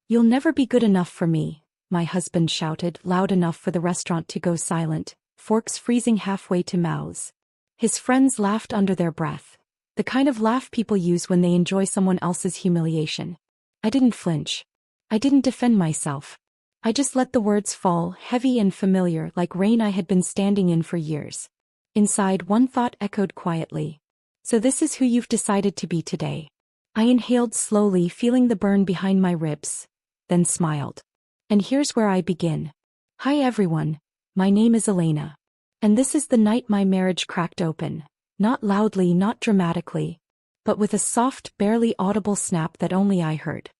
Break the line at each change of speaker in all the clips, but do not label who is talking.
"You'll never be good enough for me," my husband shouted, loud enough for the restaurant to go silent, forks freezing halfway to mouths. His friends laughed under their breath, the kind of laugh people use when they enjoy someone else's humiliation. I didn't flinch. I didn't defend myself. I just let the words fall, heavy and familiar, like rain I had been standing in for years. Inside, one thought echoed quietly. "So this is who you've decided to be today." I inhaled slowly, feeling the burn behind my ribs, then smiled. "And here's where I begin. Hi everyone, my name is Elena. And this is the night my marriage cracked open. Not loudly, not dramatically, but with a soft, barely audible snap that only I heard."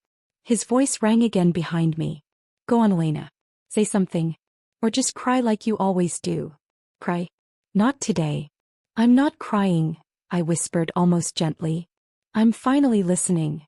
His voice rang again behind me. "Go on, Elena. Say something. Or just cry like you always do." "Cry? Not today." "I'm not crying," I whispered almost gently. "I'm finally listening."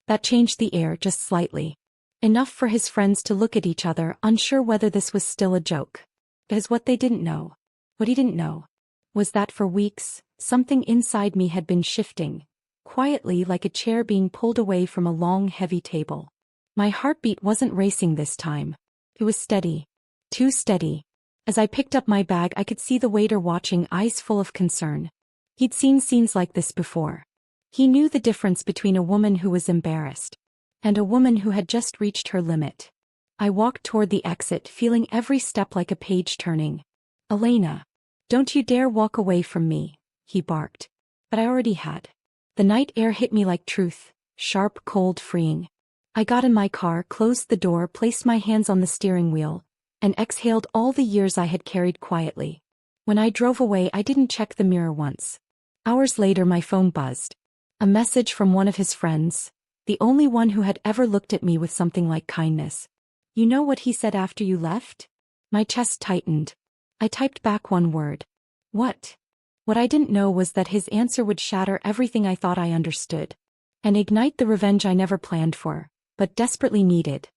That changed the air just slightly. Enough for his friends to look at each other, unsure whether this was still a joke. Because what they didn't know, what he didn't know, was that for weeks, something inside me had been shifting, quietly like a chair being pulled away from a long, heavy table. My heartbeat wasn't racing this time. It was steady. Too steady. As I picked up my bag, I could see the waiter watching, eyes full of concern. He'd seen scenes like this before. He knew the difference between a woman who was embarrassed and a woman who had just reached her limit. I walked toward the exit, feeling every step like a page turning. "Elena, don't you dare walk away from me," he barked. But I already had. The night air hit me like truth, sharp, cold, freeing. I got in my car, closed the door, placed my hands on the steering wheel, and exhaled all the years I had carried quietly. When I drove away, I didn't check the mirror once. Hours later, my phone buzzed. A message from one of his friends, the only one who had ever looked at me with something like kindness. "You know what he said after you left?" My chest tightened. I typed back one word. "What?" What I didn't know was that his answer would shatter everything I thought I understood, and ignite the revenge I never planned for, but desperately needed.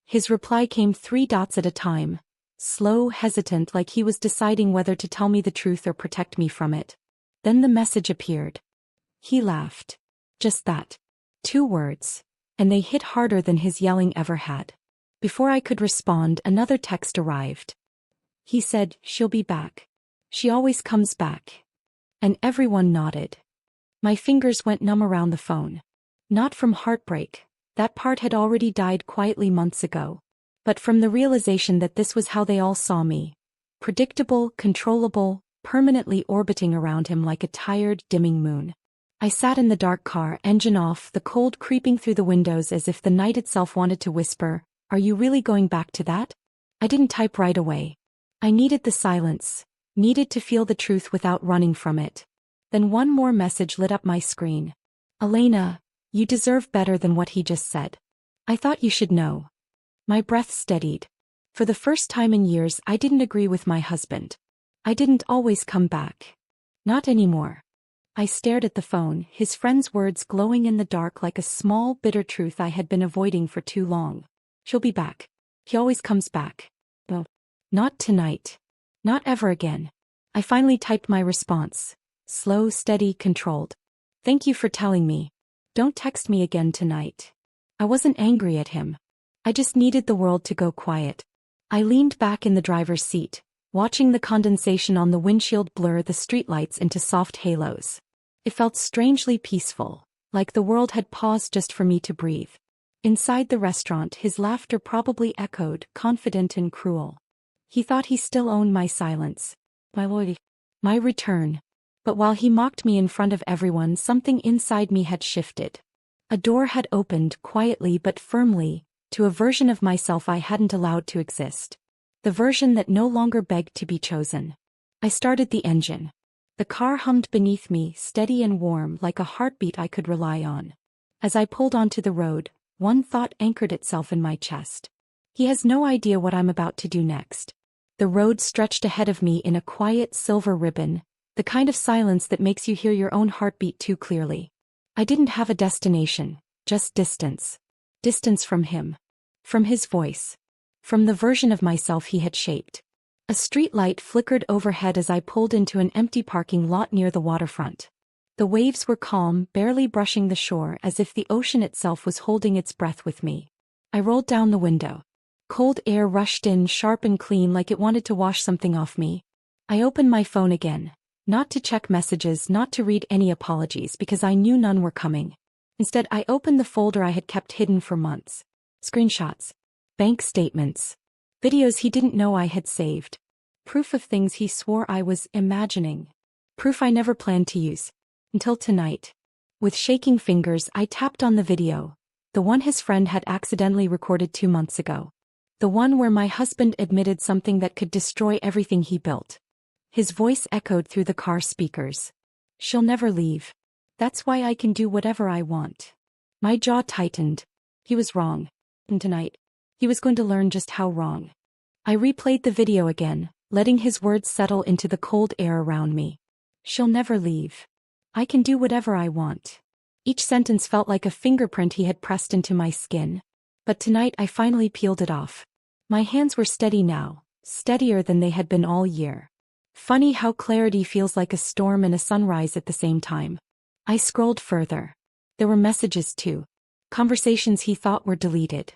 His reply came 3 dots at a time, slow, hesitant, like he was deciding whether to tell me the truth or protect me from it. Then the message appeared. He laughed. Just that. 2 words, and they hit harder than his yelling ever had. Before I could respond, another text arrived. He said, "She'll be back. She always comes back." And everyone nodded. My fingers went numb around the phone. Not from heartbreak. That part had already died quietly months ago. But from the realization that this was how they all saw me. Predictable, controllable, permanently orbiting around him like a tired, dimming moon. I sat in the dark car, engine off, the cold creeping through the windows as if the night itself wanted to whisper, "Are you really going back to that?" I didn't type right away. I needed the silence, needed to feel the truth without running from it. Then one more message lit up my screen. "Elena, you deserve better than what he just said. I thought you should know." My breath steadied. For the first time in years, I didn't agree with my husband. I didn't always come back. Not anymore. I stared at the phone, his friend's words glowing in the dark like a small, bitter truth I had been avoiding for too long. "She'll be back. He always comes back." No. Not tonight. Not ever again. I finally typed my response. Slow, steady, controlled. "Thank you for telling me. Don't text me again tonight." I wasn't angry at him. I just needed the world to go quiet. I leaned back in the driver's seat, watching the condensation on the windshield blur the streetlights into soft halos. It felt strangely peaceful, like the world had paused just for me to breathe. Inside the restaurant, his laughter probably echoed, confident and cruel. He thought he still owned my silence. My loyalty. My return. But while he mocked me in front of everyone, something inside me had shifted. A door had opened, quietly but firmly, to a version of myself I hadn't allowed to exist. The version that no longer begged to be chosen. I started the engine. The car hummed beneath me, steady and warm, like a heartbeat I could rely on. As I pulled onto the road, one thought anchored itself in my chest. He has no idea what I'm about to do next. The road stretched ahead of me in a quiet silver ribbon, the kind of silence that makes you hear your own heartbeat too clearly. I didn't have a destination, just distance. Distance from him. From his voice. From the version of myself he had shaped. A street light flickered overhead as I pulled into an empty parking lot near the waterfront. The waves were calm, barely brushing the shore, as if the ocean itself was holding its breath with me. I rolled down the window. Cold air rushed in sharp and clean like it wanted to wash something off me. I opened my phone again. Not to check messages, not to read any apologies because I knew none were coming. Instead, I opened the folder I had kept hidden for months. Screenshots. Bank statements. Videos he didn't know I had saved. Proof of things he swore I was imagining. Proof I never planned to use. Until tonight. With shaking fingers, I tapped on the video. The one his friend had accidentally recorded 2 months ago. The one where my husband admitted something that could destroy everything he built. His voice echoed through the car speakers. She'll never leave. That's why I can do whatever I want. My jaw tightened. He was wrong. And tonight, he was going to learn just how wrong. I replayed the video again, letting his words settle into the cold air around me. She'll never leave. I can do whatever I want. Each sentence felt like a fingerprint he had pressed into my skin. But tonight I finally peeled it off. My hands were steady now, steadier than they had been all year. Funny how clarity feels like a storm and a sunrise at the same time. I scrolled further. There were messages too. Conversations he thought were deleted.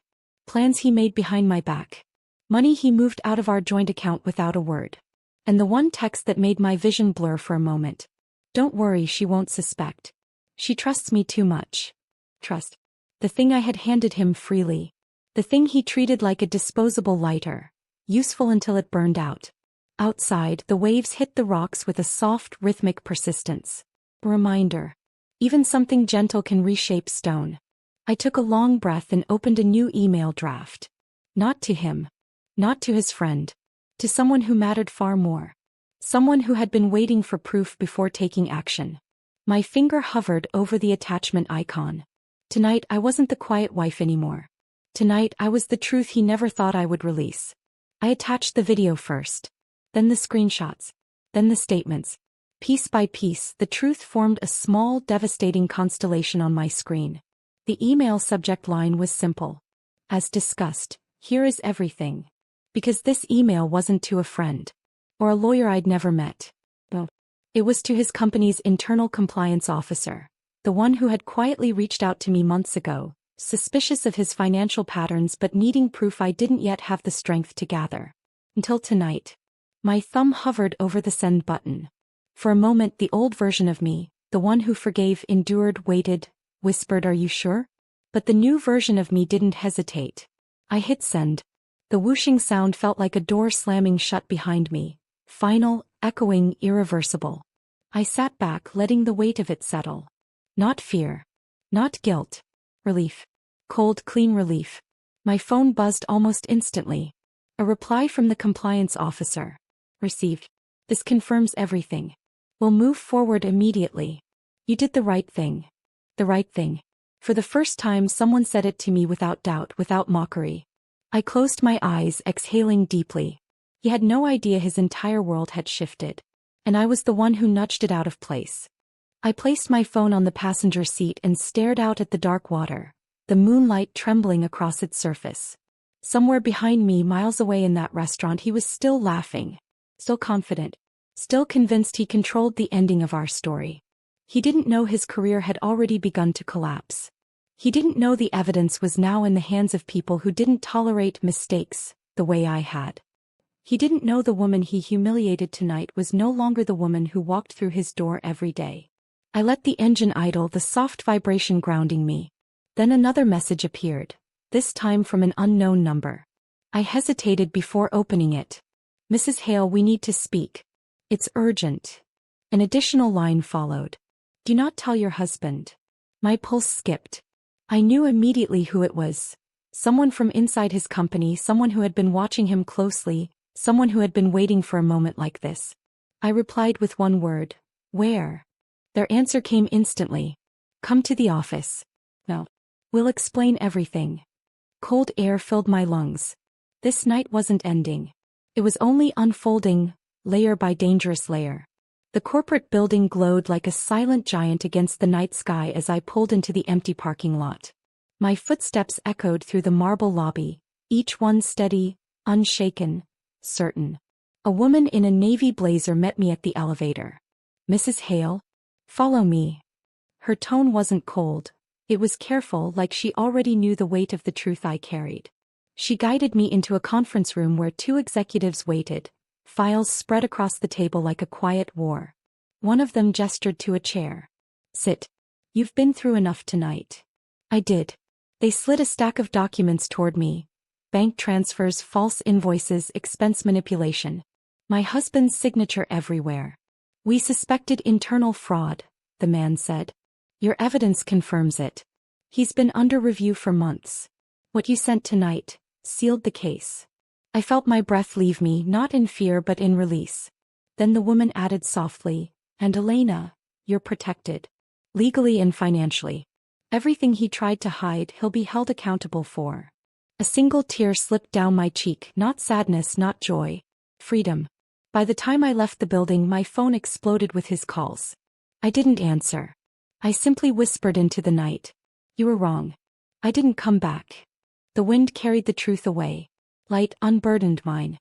Plans he made behind my back. Money he moved out of our joint account without a word. And the one text that made my vision blur for a moment. Don't worry, she won't suspect. She trusts me too much. Trust. The thing I had handed him freely. The thing he treated like a disposable lighter. Useful until it burned out. Outside, the waves hit the rocks with a soft, rhythmic persistence. A reminder. Even something gentle can reshape stone. I took a long breath and opened a new email draft. Not to him. Not to his friend. To someone who mattered far more. Someone who had been waiting for proof before taking action. My finger hovered over the attachment icon. Tonight I wasn't the quiet wife anymore. Tonight I was the truth he never thought I would release. I attached the video first. Then the screenshots. Then the statements. Piece by piece, the truth formed a small, devastating constellation on my screen. The email subject line was simple. As discussed, here is everything. Because this email wasn't to a friend. Or a lawyer I'd never met. No. It was to his company's internal compliance officer. The one who had quietly reached out to me months ago, suspicious of his financial patterns but needing proof I didn't yet have the strength to gather. Until tonight. My thumb hovered over the send button. For a moment the old version of me, the one who forgave, endured, waited, whispered, "Are you sure?" But the new version of me didn't hesitate. I hit send. The whooshing sound felt like a door slamming shut behind me. Final, echoing, irreversible. I sat back, letting the weight of it settle. Not fear. Not guilt. Relief. Cold, clean relief. My phone buzzed almost instantly. A reply from the compliance officer. Received. This confirms everything. We'll move forward immediately. You did the right thing. The right thing. For the first time someone said it to me without doubt, without mockery. I closed my eyes, exhaling deeply. He had no idea his entire world had shifted. And I was the one who nudged it out of place. I placed my phone on the passenger seat and stared out at the dark water, the moonlight trembling across its surface. Somewhere behind me, miles away in that restaurant, he was still laughing. Still confident. Still convinced he controlled the ending of our story. He didn't know his career had already begun to collapse. He didn't know the evidence was now in the hands of people who didn't tolerate mistakes the way I had. He didn't know the woman he humiliated tonight was no longer the woman who walked through his door every day. I let the engine idle, the soft vibration grounding me. Then another message appeared, this time from an unknown number. I hesitated before opening it. "Mrs. Hale, we need to speak. It's urgent." An additional line followed. "Do not tell your husband." My pulse skipped. I knew immediately who it was. Someone from inside his company, someone who had been watching him closely, someone who had been waiting for a moment like this. I replied with one word. "Where?" Their answer came instantly. "Come to the office." "No. We'll explain everything." Cold air filled my lungs. This night wasn't ending. It was only unfolding, layer by dangerous layer. The corporate building glowed like a silent giant against the night sky as I pulled into the empty parking lot. My footsteps echoed through the marble lobby, each one steady, unshaken, certain. A woman in a navy blazer met me at the elevator. "Mrs. Hale? Follow me." Her tone wasn't cold, It was careful, like she already knew the weight of the truth I carried. She guided me into a conference room where two executives waited, files spread across the table like a quiet war. One of them gestured to a chair. "Sit. You've been through enough tonight." I did. They slid a stack of documents toward me. Bank transfers, false invoices, expense manipulation. My husband's signature everywhere. "We suspected internal fraud," the man said. "Your evidence confirms it. He's been under review for months. What you sent tonight sealed the case." I felt my breath leave me, not in fear but in release. Then the woman added softly, "And Elena, you're protected. Legally and financially. Everything he tried to hide, he'll be held accountable for." A single tear slipped down my cheek, not sadness, not joy. Freedom. By the time I left the building, my phone exploded with his calls. I didn't answer. I simply whispered into the night, "You were wrong. I didn't come back." The wind carried the truth away. Light unburdened mine.